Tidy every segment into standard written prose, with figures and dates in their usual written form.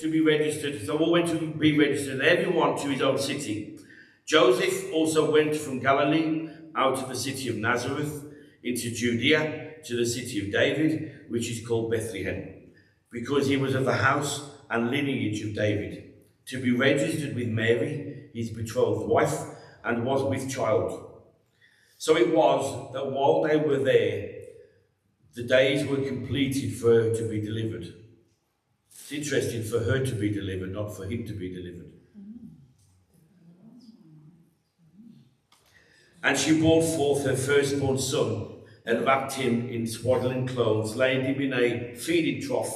to be registered, so all went to be registered, everyone to his own city. Joseph also went from Galilee out of the city of Nazareth into Judea to the city of David, which is called Bethlehem, because he was of the house and lineage of David, to be registered with Mary, his betrothed wife, and was with child. So it was that while they were there, the days were completed for her to be delivered. It's interesting, for her to be delivered, not for him to be delivered. And she brought forth her firstborn son, and wrapped him in swaddling clothes, laid him in a feeding trough,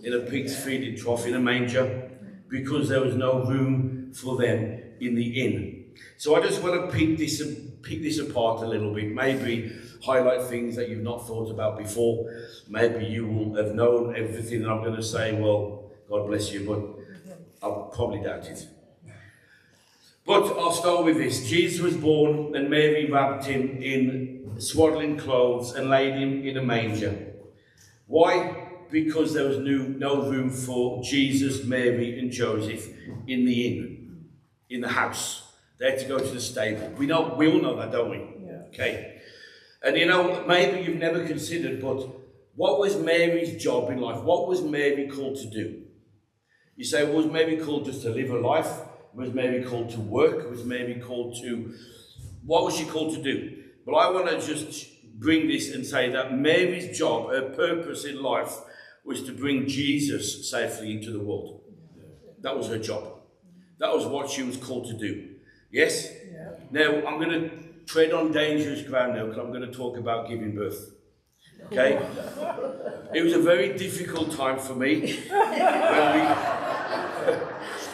in a pig's feeding trough, in a manger, because there was no room for them in the inn. So I just want to pick this apart a little bit, maybe highlight things that you've not thought about before. Maybe you will have known everything that I'm going to say. Well, God bless you, but I'll probably doubt it. But I'll start with this. Jesus was born, and Mary wrapped him in swaddling clothes and laid him in a manger. Why? Because there was no room for Jesus, Mary and Joseph in the inn, in the house. They had to go to the stable. We all know that, don't we? Yeah. Okay. And you know, maybe you've never considered, but what was Mary's job in life? What was Mary called to do? You say, was Mary called just to live a life? Was Mary called to work? Was Mary called to... What was she called to do? But I want to just bring this and say that Mary's job, her purpose in life, was to bring Jesus safely into the world. That was her job. That was what she was called to do. Yes? Yeah. Now, I'm going to tread on dangerous ground now, because I'm going to talk about giving birth. Okay? It was a very difficult time for me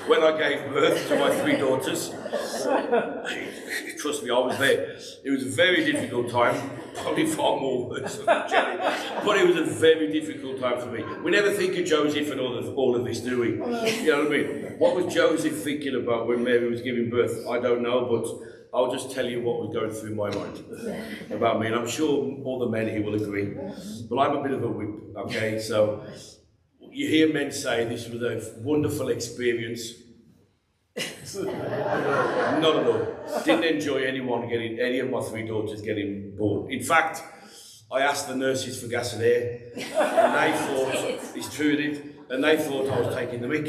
when I gave birth to my 3 daughters. Trust me, I was there. It was a very difficult time, probably far more worse than Jenny, but it was a very difficult time for me. We never think of Joseph and all of this, do we? You know what I mean? What was Joseph thinking about when Mary was giving birth? I don't know, but I'll just tell you what was going through my mind about me, and I'm sure all the men here will agree. But I'm a bit of a whip, okay? So you hear men say this was a wonderful experience. Not at all. Didn't enjoy any of my 3 daughters getting born. In fact, I asked the nurses for gas and air, and they thought, it's true, and they thought I was taking the mick.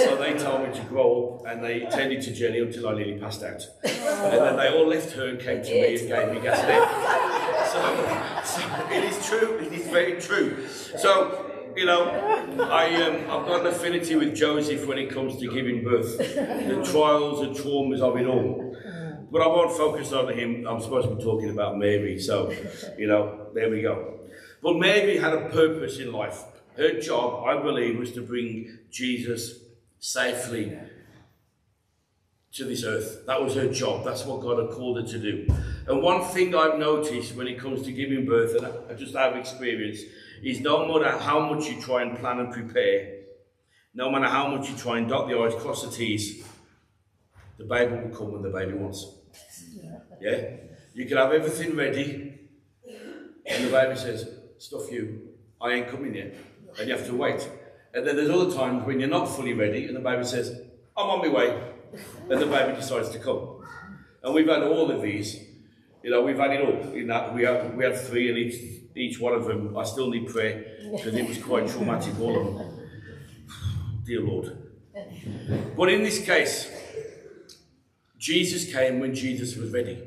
So they told me to grow up, and they tended to Jenny until I nearly passed out. And then they all left her and came to me and gave me gas and air. So it is true, it is very true. So, you know, I've got an affinity with Joseph when it comes to giving birth, the trials and traumas of it all. But I won't focus on him. I'm supposed to be talking about Mary, so, you know, there we go. But Mary had a purpose in life. Her job, I believe, was to bring Jesus safely to this earth. That was her job. That's what God had called her to do. And one thing I've noticed when it comes to giving birth, and I just have experience, is no matter how much you try and plan and prepare, no matter how much you try and dot the I's, cross the T's, the baby will come when the baby wants. Yeah? You can have everything ready, and the baby says, stuff you, I ain't coming yet. And you have to wait. And then there's other times when you're not fully ready, and the baby says, I'm on my way. And the baby decides to come. And we've had all of these. You know, we've had it all. In that we had 3, and each one of them, I still need prayer, because it was quite traumatic, all of them. Dear Lord. But in this case, Jesus came when Jesus was ready.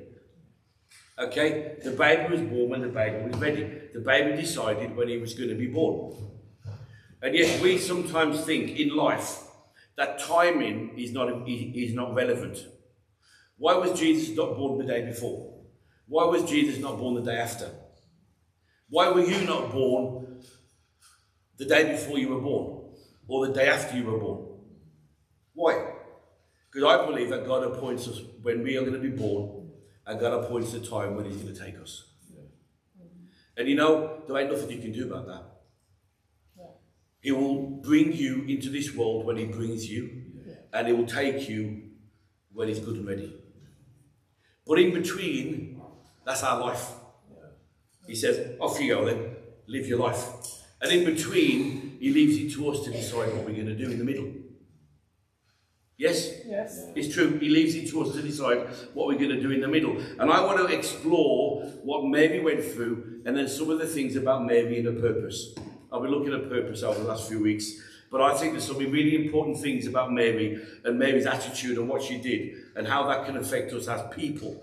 Okay? The baby was born when the baby was ready. The baby decided when he was going to be born. And yet we sometimes think in life that timing is not relevant. Why was Jesus not born the day before? Why was Jesus not born the day after? Why were you not born the day before you were born? Or the day after you were born? Why? Because I believe that God appoints us when we are going to be born, and God appoints the time when He's going to take us. And you know, there ain't nothing you can do about that. He will bring you into this world when He brings you, and He will take you when He's good and ready. But in between, that's our life. He says, off you go then, live your life. And in between he leaves it to us to decide what we're going to do in the middle. Yes? Yes. It's true. He leaves it to us to decide what we're going to do in the middle. And I want to explore what Mary went through and then some of the things about Mary and her purpose. I've been looking at purpose over the last few weeks, but I think there's some really important things about Mary and Mary's attitude and what she did and how that can affect us as people.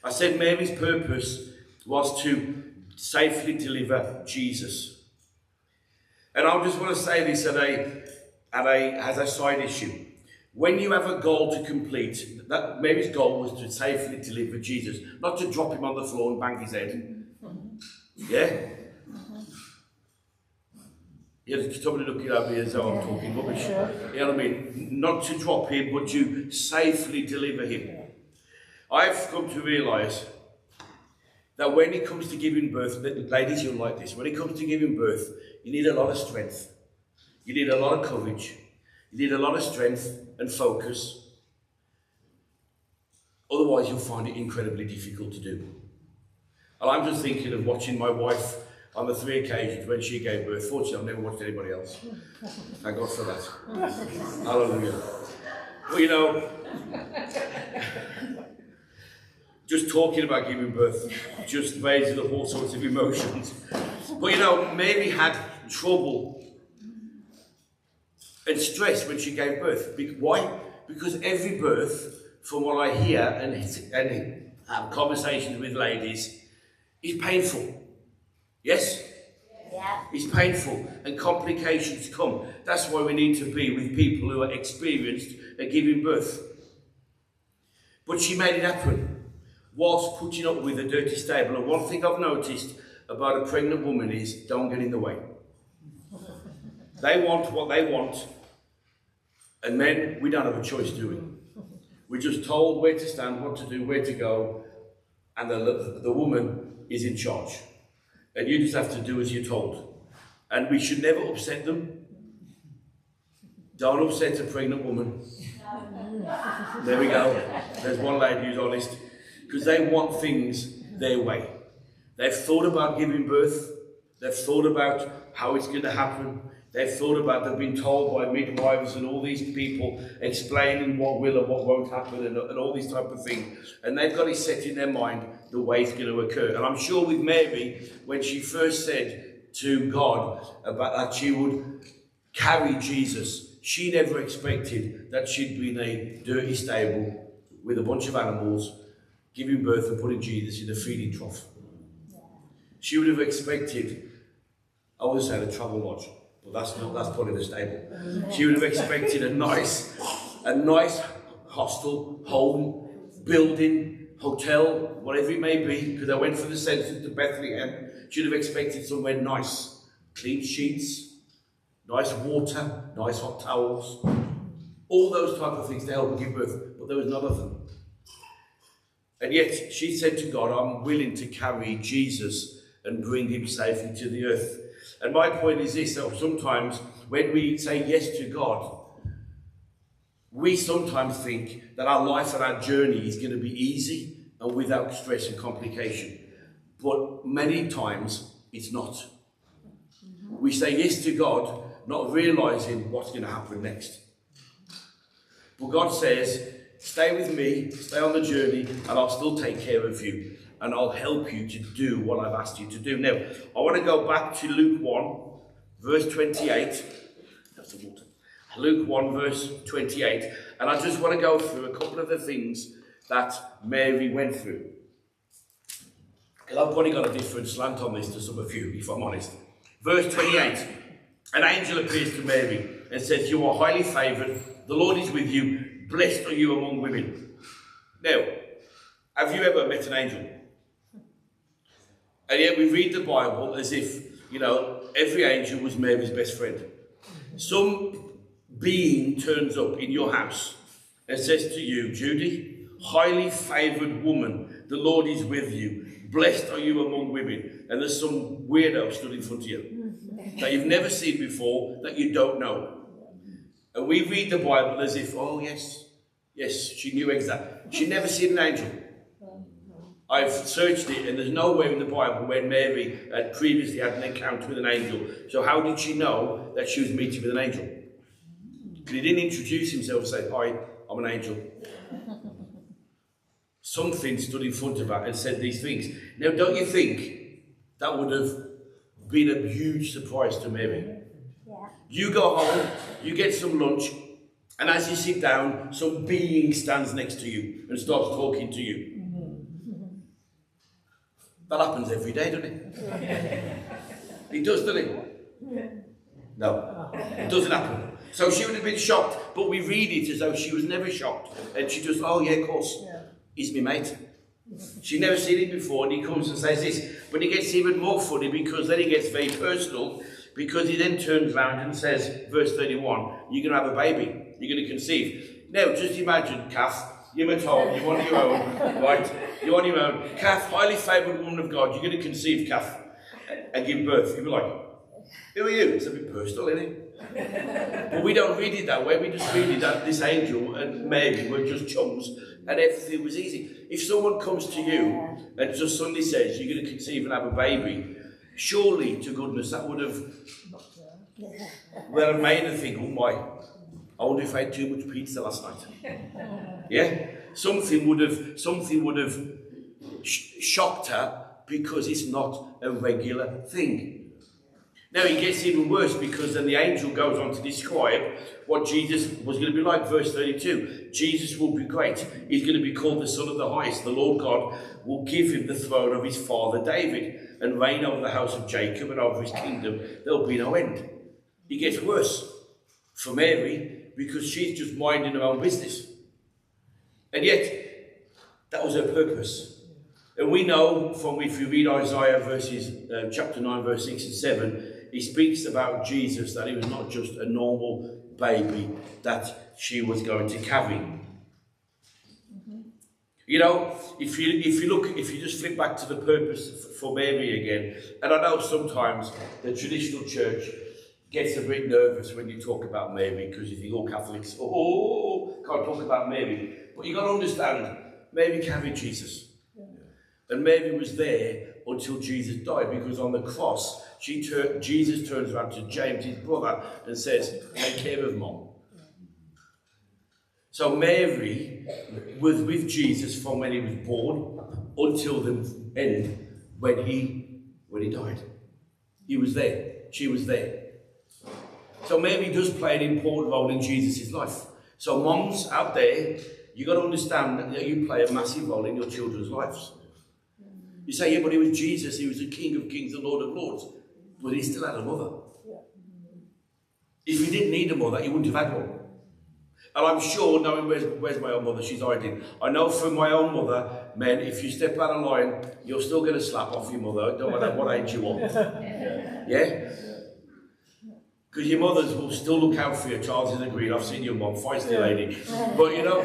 I said Mary's purpose was to safely deliver Jesus. And I just want to say this as a side issue. When you have a goal to complete, that Mary's goal was to safely deliver Jesus, not to drop him on the floor and bang his head. Yeah? Yeah, somebody looking at me as though I'm talking rubbish. You know what I mean? Not to drop him, but to safely deliver him. I've come to realise that when it comes to giving birth, ladies, you'll like this, when it comes to giving birth, you need a lot of strength. You need a lot of courage. You need a lot of strength and focus. Otherwise, you'll find it incredibly difficult to do. And I'm just thinking of watching my wife on the 3 occasions when she gave birth. Fortunately, I've never watched anybody else. Thank God for that. Hallelujah. Well, you know, just talking about giving birth just raises up all sorts of emotions. But you know, Mary had trouble and stress when she gave birth. Why? Because every birth, from what I hear and have conversations with ladies, is painful. Yes? Yeah. It's painful and complications come. That's why we need to be with people who are experienced at giving birth. But she made it happen whilst putting up with a dirty stable. And one thing I've noticed about a pregnant woman is don't get in the way. They want what they want, and men, we don't have a choice, do we? We're just told where to stand, what to do, where to go, and the woman is in charge. And you just have to do as you're told. And we should never upset them. Don't upset a pregnant woman. There we go. There's one lady who's honest. Because they want things their way. They've thought about giving birth. They've thought about how it's going to happen. They've thought about, they've been told by midwives and all these people explaining what will and what won't happen and all these type of things. And they've got it set in their mind the way it's going to occur. And I'm sure with Mary, when she first said to God about that she would carry Jesus, she never expected that she'd be in a dirty stable with a bunch of animals, giving birth and putting Jesus in a feeding trough. She would have expected, I would say, a travel lodge. Well, that's probably the stable. She would have expected a nice hostel, home, building, hotel, whatever it may be, because I went for the census to Bethlehem. She would have expected somewhere nice, clean sheets, nice water, nice hot towels, all those type of things to help her give birth, but there was none of them. And yet she said to God, I'm willing to carry Jesus and bring him safely to the earth. And my point is this, that sometimes when we say yes to God, we sometimes think that our life and our journey is going to be easy and without stress and complication. But many times it's not. We say yes to God, not realizing what's going to happen next. But God says, stay with me, stay on the journey, and I'll still take care of you. And I'll help you to do what I've asked you to do. Now, I want to go back to Luke 1, verse 28. That's the water. Luke 1, verse 28. And I just want to go through a couple of the things that Mary went through. Because I've probably got a different slant on this to some of you, if I'm honest. Verse 28. An angel appears to Mary and says, you are highly favoured. The Lord is with you. Blessed are you among women. Now, have you ever met an angel? And yet we read the Bible as if, you know, every angel was Mary's best friend. Some being turns up in your house and says to you, Judy, highly favoured woman, the Lord is with you. Blessed are you among women. And there's some weirdo stood in front of you that you've never seen before, that you don't know. And we read the Bible as if, oh yes, she knew exactly. She'd never seen an angel. I've searched it, and there's nowhere in the Bible where Mary had previously had an encounter with an angel. So how did she know that she was meeting with an angel? Because he didn't introduce himself and say, "Hi, I'm an angel." Something stood in front of her and said these things. Now, don't you think that would have been a huge surprise to Mary? Yeah. You go home, you get some lunch, and as you sit down, some being stands next to you and starts talking to you. That happens every day, doesn't it? It does, doesn't it? No, it doesn't happen. So she would have been shocked, but we read it as though she was never shocked. And she just, "Oh yeah, of course, he's my mate." She'd never seen him before, and he comes and says this. But it gets even more funny, because then he gets very personal, because he then turns around and says, verse 31, "You're going to have a baby, you're going to conceive." Now, just imagine, Kath, you're at home, you're on your own, right? You're on your own. Kath, highly favoured woman of God, you're going to conceive, Kath, and give birth. You'll be like, "Who are you?" It's a bit personal, isn't it? But we don't read it that way. We just read it that this angel and Mary were just chums and everything was easy. If someone comes to you and just suddenly says you're going to conceive and have a baby, surely to goodness that would have made her think, "Oh my, I wonder if I had too much pizza last night." Yeah, something would have shocked her, because it's not a regular thing. Now it gets even worse, because then the angel goes on to describe what Jesus was going to be like. Verse 32, Jesus will be great. He's going to be called the Son of the Highest. The Lord God will give him the throne of his father David, and reign over the house of Jacob, and over his kingdom there'll be no end. It gets worse for Mary, because she's just minding her own business. And yet, that was her purpose. And we know from, if you read Isaiah chapter 9, verse 6 and 7, he speaks about Jesus, that he was not just a normal baby that she was going to carry. You know, if you just flip back to the purpose for Mary again, and I know sometimes the traditional church gets a bit nervous when you talk about Mary, because you think all Catholics, can't talk about Mary. But you've got to understand, Mary carried Jesus. And Mary was there until Jesus died, because on the cross, Jesus turns around to James, his brother, and says, "Take care of Mom." So Mary was with Jesus from when he was born until the end, when he died. He was there. She was there. So Mary does play an important role in Jesus' life. So moms out there, you've got to understand that you play a massive role in your children's lives. You say, "Yeah, but he was Jesus, he was the King of Kings, the Lord of Lords." But he still had a mother. If he didn't need a mother, he wouldn't have had one. And I'm sure, knowing where's my own mother, she's hiding. I know from my own mother, men, if you step out of line, you're still going to slap off your mother, no matter what age you are. Yeah? Because your mothers will still look out for you. Charles is agreed. I've seen your mum, feisty lady. But you know,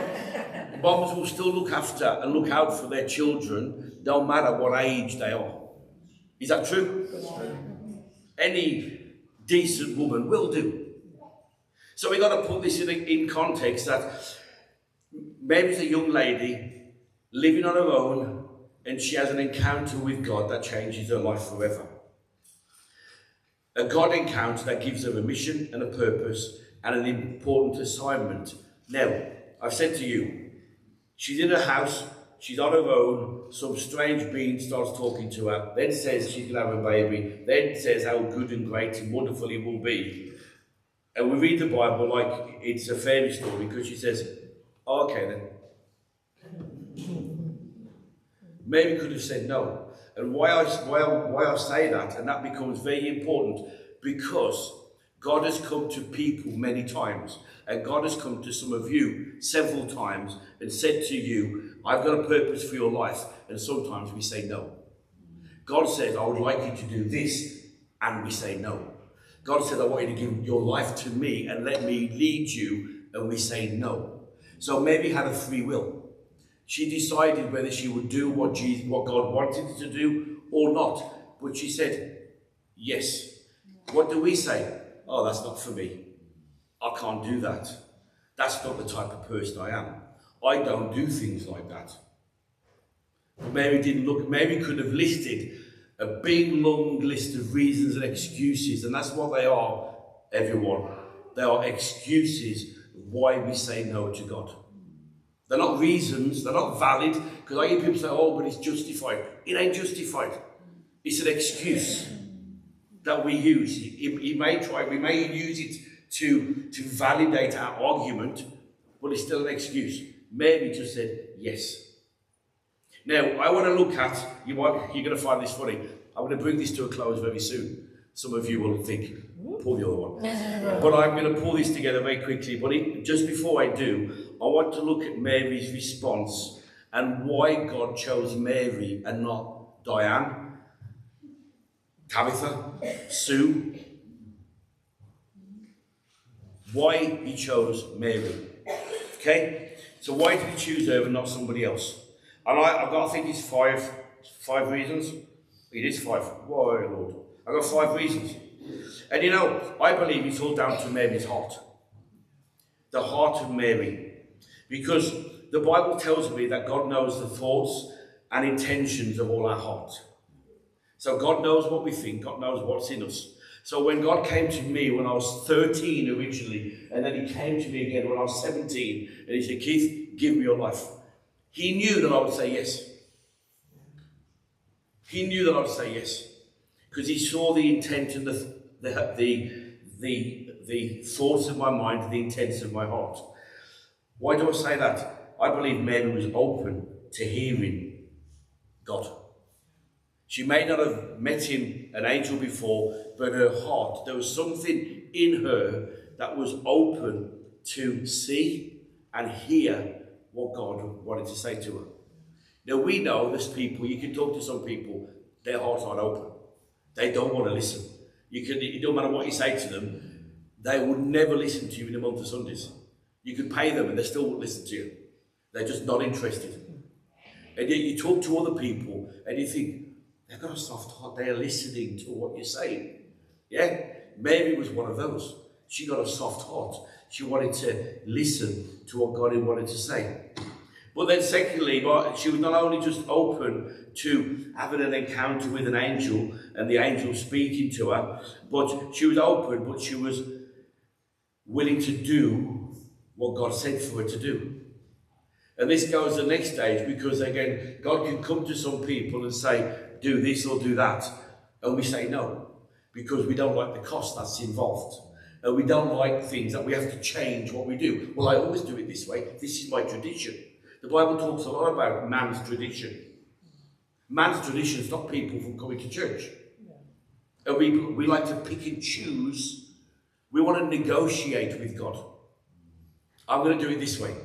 moms will still look after and look out for their children, no matter what age they are. Is that true? Any decent woman will do. So we've got to put this in context, that Mary's a young lady living on her own, and she has an encounter with God that changes her life forever. A God encounter that gives her a mission and a purpose and an important assignment. Now, I've said to you, she's in her house, she's on her own, some strange being starts talking to her, then says she's going to have a baby, then says how good and great and wonderful it will be. And we read the Bible like it's a fairy story, because she says, "Oh, okay then." Mary could have said no. And why I say that, and that becomes very important, because God has come to people many times, and God has come to some of you several times and said to you, "I've got a purpose for your life," and sometimes we say no. God says, "I would like you to do this," and we say no. God said, "I want you to give your life to me and let me lead you," and we say no. So Mary had a free will. She decided whether she would do what God wanted her to do or not. But she said, yes. What do we say? "Oh, that's not for me. I can't do that. That's not the type of person I am. I don't do things like that." Mary didn't look. Mary could have listed a big long list of reasons and excuses, and that's what they are, everyone. They are excuses why we say no to God. They're not reasons, they're not valid, because I hear people say, oh, but it's justified. It ain't justified. It's an excuse that we use. We may use it to validate our argument, but it's still an excuse. Mary just said yes. Now, I want to look at, you're going to find this funny. I'm going to bring this to a close very soon. Some of you will think, pull the other one. But I'm going to pull this together very quickly. But just before I do, I want to look at Mary's response and why God chose Mary and not Diane, Tabitha, Sue. Why he chose Mary. Okay? So why did he choose her and not somebody else? And I've got, I think it's five reasons. It is 5. Why, Lord? I've got 5 reasons. And you know, I believe it's all down to Mary's heart. The heart of Mary. Because the Bible tells me that God knows the thoughts and intentions of all our heart. So God knows what we think. God knows what's in us. So when God came to me when I was 13 originally, and then he came to me again when I was 17, and he said, Keith, give me your life. He knew that I would say yes. He knew that I would say yes. Because he saw the intent and the thoughts of my mind, the intents of my heart. Why do I say that? I believe Mary was open to hearing God. She may not have met him, an angel, before, but her heart, there was something in her that was open to see and hear what God wanted to say to her. Now we know there's people, you can talk to some people, their hearts aren't open. They don't want to listen. It don't matter what you say to them, they would never listen to you in a month of Sundays. You could pay them and they still won't listen to you. They're just not interested. And yet you talk to other people and you think, they've got a soft heart, they're listening to what you're saying. Yeah? Mary was one of those. She got a soft heart. She wanted to listen to what God wanted to say. But then secondly, she was not only just open to having an encounter with an angel and the angel speaking to her, but she was open, but she was willing to do what God said for her to do. And this goes to the next stage, because again, God can come to some people and say, do this or do that. And we say no, because we don't like the cost that's involved. And we don't like things that we have to change what we do. Well, I always do it this way. This is my tradition. The Bible talks a lot about man's tradition. Man's tradition stop people from coming to church. And we like to pick and choose. We want to negotiate with God. I'm going to do it this way.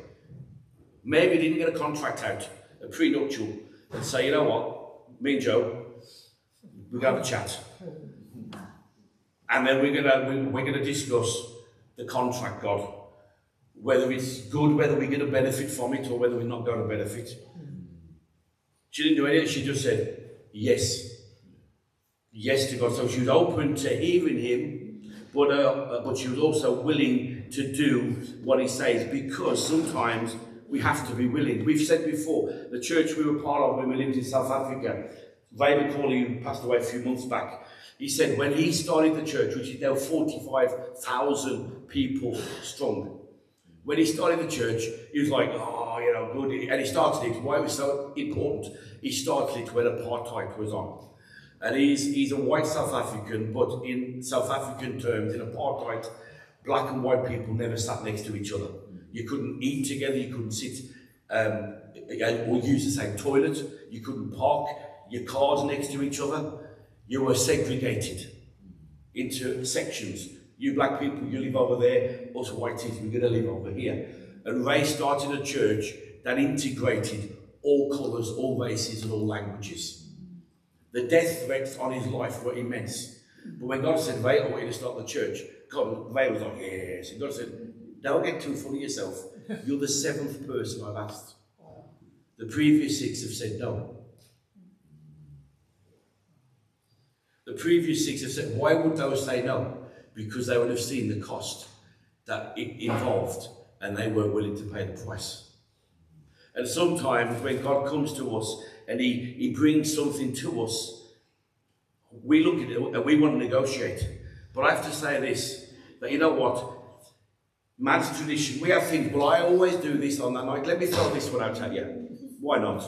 Maybe didn't get a contract out, a prenuptial, and say, you know what, me and Joe, we're going to have a chat. And then we're going to discuss the contract, God. Whether it's good, whether we're going to benefit from it, or whether we're not going to benefit. She didn't do anything, she just said, yes. Yes to God. So she was open to hearing him, but she was also willing to do what he says, because sometimes we have to be willing. We've said before, the church we were part of when we lived in South Africa, Ray McCauley, who passed away a few months back, he said when he started the church, which is now 45,000 people strong, when he started the church, he was like, oh, you know, good. And he started it. Why it was so important? He started it when apartheid was on. And he's a white South African, but in South African terms, in apartheid, black and white people never sat next to each other. You couldn't eat together, you couldn't sit or use the same toilet, you couldn't park your cars next to each other. You were segregated into sections. You black people, you live over there, us whiteys, we're going to live over here. And Ray started a church that integrated all colours, all races and all languages. The death threats on his life were immense. But when God said, Ray, I want you to start the church, Ray was like, yes. And God said, don't get too full of yourself. You're the 7th person I've asked. The previous 6 have said no. The previous 6 have said, why would those say no? Because they would have seen the cost that it involved and they weren't willing to pay the price. And sometimes when God comes to us and he brings something to us, we look at it and we want to negotiate. But I have to say this, that you know what? Man's tradition, we have things, well, I always do this on that night. Let me throw this one out at you. Why not?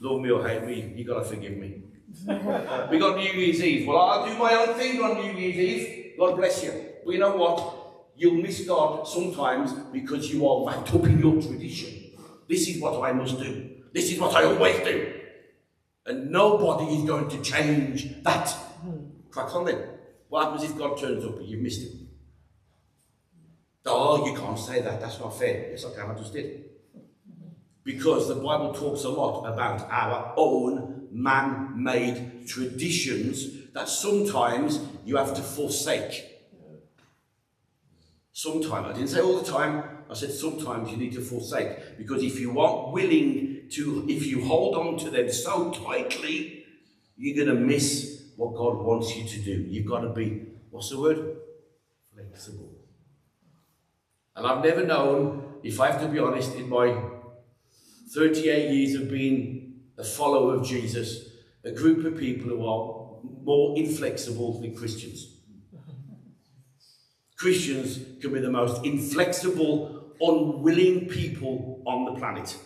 Love me or hate me, you got to forgive me. We got New Year's Eve. Well, I'll do my own thing on New Year's Eve. God bless you. But you know what? You'll miss God sometimes because you are wrapped up in your tradition. This is what I must do. This is what I always do. And nobody is going to change that. Crack on then. What happens if God turns up and you've missed him? Oh, you can't say that. That's not fair. Yes, I can. I just did. Because the Bible talks a lot about our own man-made traditions that sometimes you have to forsake. Sometimes. I didn't say all the time. I said sometimes you need to forsake. Because if you aren't willing to, if you hold on to them so tightly, you're going to miss what God wants you to do. You've got to be, what's the word? Flexible. And I've never known, if I have to be honest, in my 38 years of being a follower of Jesus, a group of people who are more inflexible than Christians. Christians can be the most inflexible, unwilling people on the planet.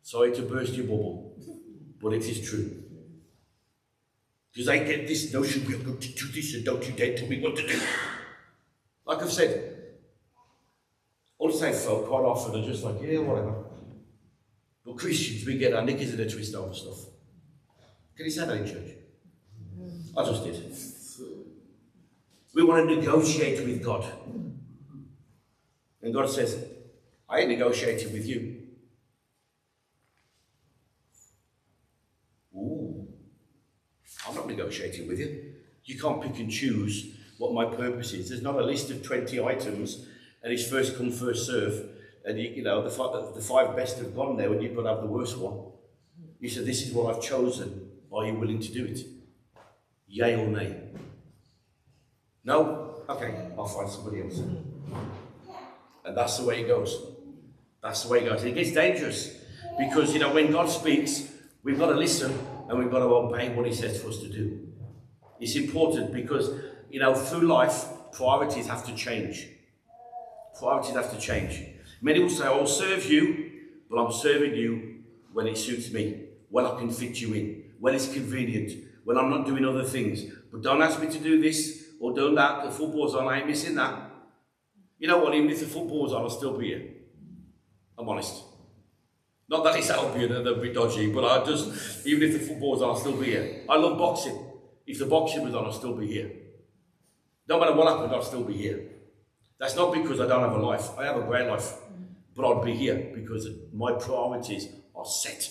Sorry to burst your bubble, but it is true. Because I get this notion, we're going to do this and don't you dare tell me what to do. Like I've said, unsaved folk quite often are just like, yeah, whatever. But Christians, we get our knickers in a twist over stuff. Can you say that in church? I just did. We want to negotiate with God. And God says, I ain't negotiating with you. Ooh, I'm not negotiating with you. You can't pick and choose what my purpose is. There's not a list of 20 items and it's first come, first serve. And you know, the five best have gone there and you've got to have the worst one. He said, this is what I've chosen. Are you willing to do it? Yay or nay? No? Okay, I'll find somebody else. And that's the way it goes. That's the way it goes. And it gets dangerous because, you know, when God speaks, we've got to listen and we've got to obey what he says for us to do. It's important because, you know, through life, priorities have to change. Priorities have to change. Many will say, I'll serve you, but I'm serving you when it suits me, when I can fit you in, when it's convenient, when I'm not doing other things. But don't ask me to do this or do that. The football's on, I ain't missing that. You know what, even if the football's on, I'll still be here. I'm honest. Not that it's helping and they'll be dodgy, but I just, even if the football's on, I'll still be here. I love boxing. If the boxing was on, I'll still be here. No matter what happens, I'll still be here. That's not because I don't have a life. I have a great life. But I'll be here because my priorities are set.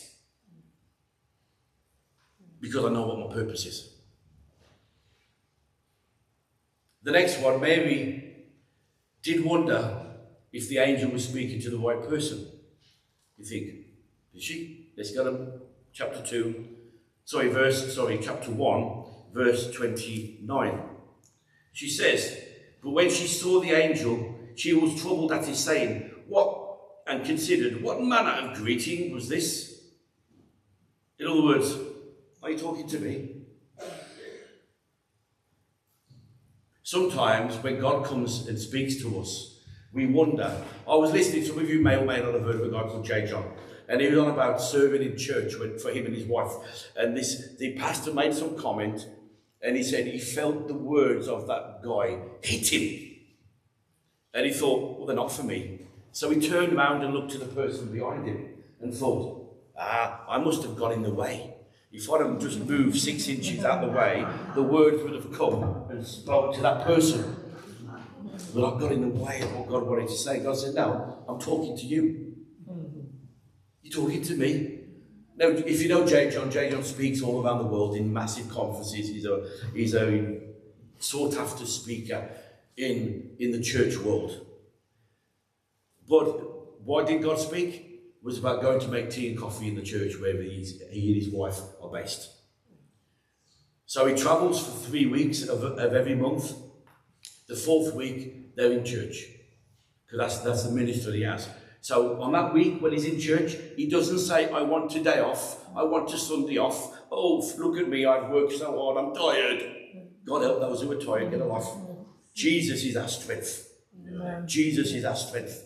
Because I know what my purpose is. The next one, Mary did wonder if the angel was speaking to the right person. You think, did she? Let's go to chapter 1, verse 29. She says, but when she saw the angel, she was troubled at his saying, and considered, what manner of greeting was this? In other words, are you talking to me? Sometimes when God comes and speaks to us, we wonder. I was listening, some of you may or may not have heard of a guy called J. John, and he was on about serving in church for him and his wife. And the pastor made some comment, and he said he felt the words of that guy hit him. And he thought, well, they're not for me. So he turned around and looked to the person behind him and thought, I must have got in the way. If I'd have just moved 6 inches out of the way, the words would have come and spoke to that person. But I got in the way of what God wanted to say. God said, no, I'm talking to you. You're talking to me. Now, if you know J. John speaks all around the world in massive conferences. He's a sought after speaker in the church world. But why did God speak? It was about going to make tea and coffee in the church wherever he and his wife are based. So he travels for 3 weeks of every month. The 4th week, they're in church. Because that's the ministry he has. So on that week when he's in church, he doesn't say, I want today off, I want a Sunday off. Oh, look at me, I've worked so hard, I'm tired. God help those who are tired, get a life. Jesus is our strength. Jesus is our strength.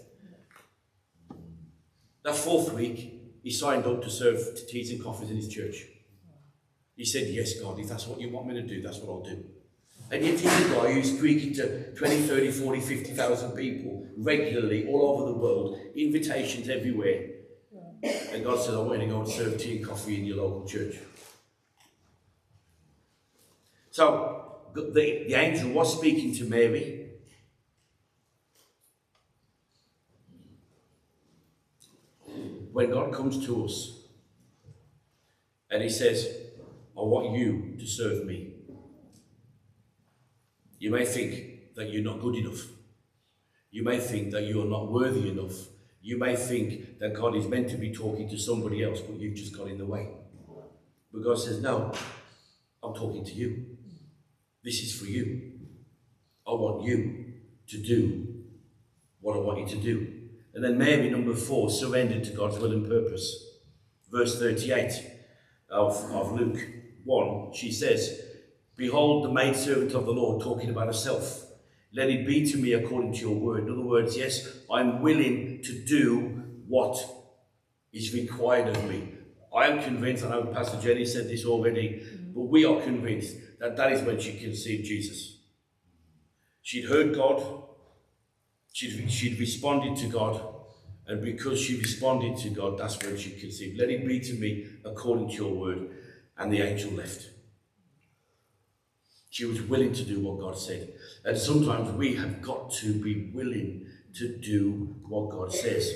That fourth week, he signed up to serve teas and coffees in his church. He said, yes, God, if that's what you want me to do, that's what I'll do. And yet he's a guy who's speaking to 20, 30, 40, 50,000 people regularly all over the world, invitations everywhere. And God said, I want you to go and serve tea and coffee in your local church. So the angel was speaking to Mary. When God comes to us and he says, I want you to serve me. You may think that you're not good enough. You may think that you are not worthy enough. You may think that God is meant to be talking to somebody else, but you've just got in the way. But God says, no, I'm talking to you. This is for you. I want you to do what I want you to do. And then Mary, number 4, surrendered to God's will and purpose. Verse 38 of Luke 1, she says, behold, the maidservant of the Lord, talking about herself. Let it be to me according to your word. In other words, yes, I'm willing to do what is required of me. I am convinced, I know Pastor Jenny said this already, but we are convinced that that is when she conceived Jesus. She'd heard God, she'd responded to God, and because she responded to God, that's when she conceived. Let it be to me according to your word. And the angel left. She was willing to do what God said. And sometimes we have got to be willing to do what God says.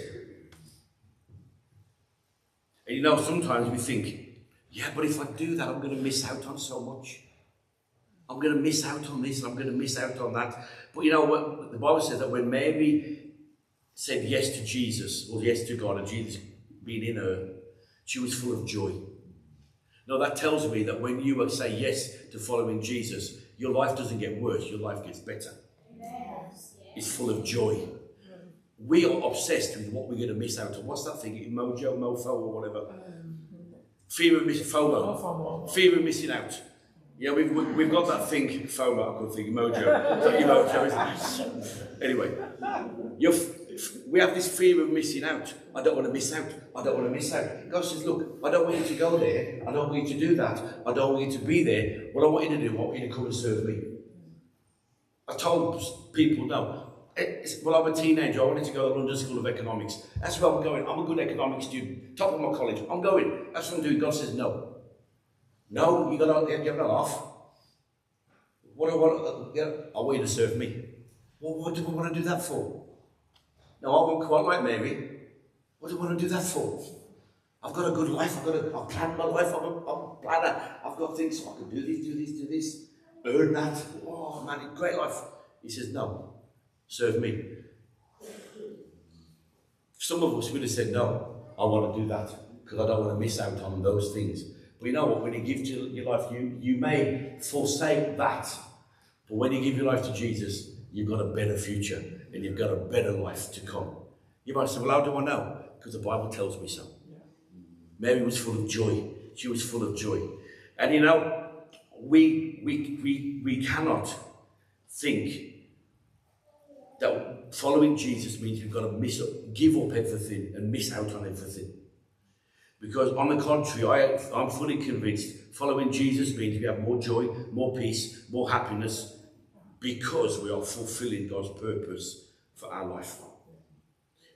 And you know, sometimes we think, yeah, but if I do that, I'm going to miss out on so much. I'm going to miss out on this, I'm going to miss out on that. But you know what? The Bible says that when Mary said yes to Jesus, or yes to God, and Jesus being in her, she was full of joy. Now that tells me that when you say yes to following Jesus, your life doesn't get worse, your life gets better. Yes. It's full of joy. We are obsessed with what we're going to miss out on. What's that thing? Mojo, mofo, or whatever. Fear of missing, FOMO. Fear of missing out. Yeah, we've got that thing, FOMO, I could think, mojo. Mojo, isn't it? Anyway, we have this fear of missing out. I don't want to miss out. I don't want to miss out. God says, look, I don't want you to go there. I don't want you to do that. I don't want you to be there. What I want you to do, I want you to come and serve me. I told people, no. Well, I'm a teenager. I wanted to go to the London School of Economics. That's where I'm going. I'm a good economics student. Top of my college. I'm going. That's what I'm doing. God says, no. No, you're going to laugh. What I want you to serve me. What do I want to do that for? No, I won't quite like Mary. What do I want to do that for? I've got a good life. I've planned my life. I'm a planner. I've got things so I can do this, earn that. Oh man, great life. He says, no, serve me. Some of us would have said, no, I want to do that because I don't want to miss out on those things. But you know what? When you give your life, you may forsake that. But when you give your life to Jesus, you've got a better future and you've got a better life to come. You might say, well, how do I know? Because the Bible tells me so. Mary was full of joy. She was full of joy. And you know, we cannot think that following Jesus means you've got to give up everything and miss out on everything. Because on the contrary, I'm fully convinced following Jesus means we have more joy, more peace, more happiness, because we are fulfilling God's purpose for our life.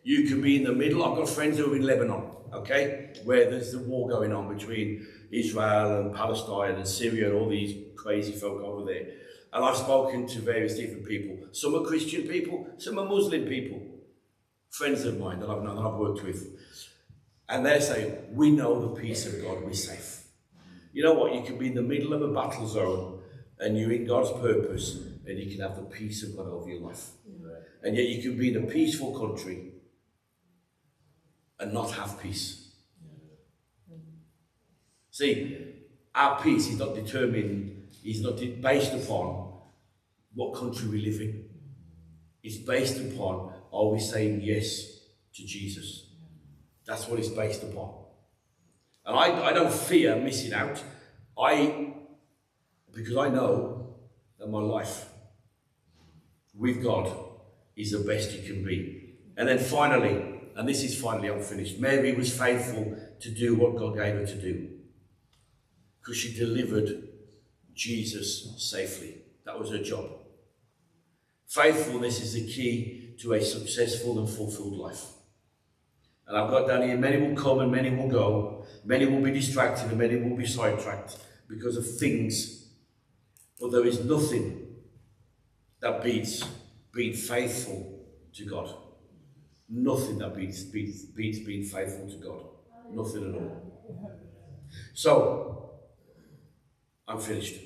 You can be in the middle. I've got friends who are in Lebanon, okay, where there's the war going on between Israel and Palestine and Syria and all these crazy folk over there. And I've spoken to various different people. Some are Christian people, some are Muslim people, friends of mine that I've known, that I've worked with. And they're saying, we know the peace of God, we're safe. You know what? You can be in the middle of a battle zone and you're in God's purpose and you can have the peace of God over your life. And yet you can be in a peaceful country and not have peace. See, our peace is not determined, is not based upon what country we live in. It's based upon, are we saying yes to Jesus. That's what it's based upon. And I don't fear missing out. Because I know that my life with God is the best it can be. And then finally, and this is finally, I'm finished, Mary was faithful to do what God gave her to do, because she delivered Jesus safely. That was her job. Faithfulness is the key to a successful and fulfilled life. And I've got down here, many will come and many will go. Many will be distracted and many will be sidetracked because of things. But there is nothing that beats being faithful to God. Nothing that beats being faithful to God. Nothing at all. So, I'm finished.